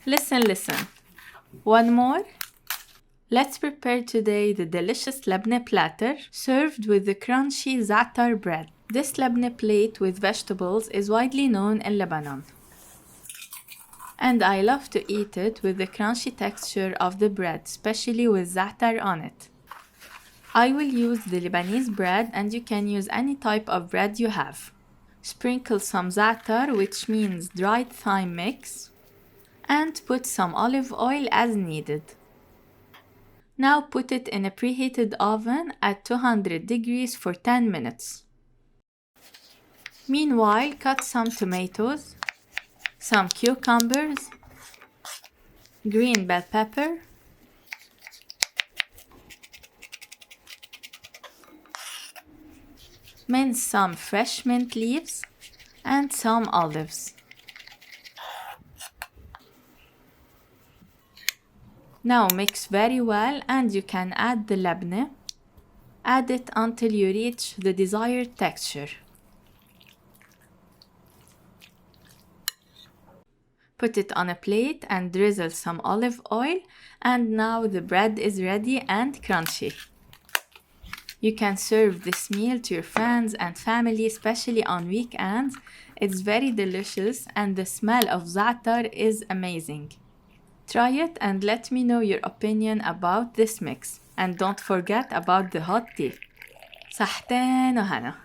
Listen. One more. Let's prepare today the delicious Labne platter served with the crunchy Zaatar bread. This Labne plate with vegetables is widely known in Lebanon. And I love to eat it with the crunchy texture of the bread, especially with za'atar on it. I will use the Lebanese bread and you can use any type of bread you have. Sprinkle some za'atar, which means dried thyme mix, and put some olive oil as needed. Now put it in a preheated oven at 200 degrees for 10 minutes. Meanwhile, cut some tomatoes, some cucumbers, green bell pepper, mince some fresh mint leaves, and some olives. Now mix very well and you can add the labne. Add it until you reach the desired texture. Put it on a plate and drizzle some olive oil, and now the bread is ready and crunchy. You can serve this meal to your friends and family, especially on weekends. It's very delicious and the smell of za'atar is amazing. Try it and let me know your opinion about this mix. And don't forget about the hot tea. صحتين وهنا.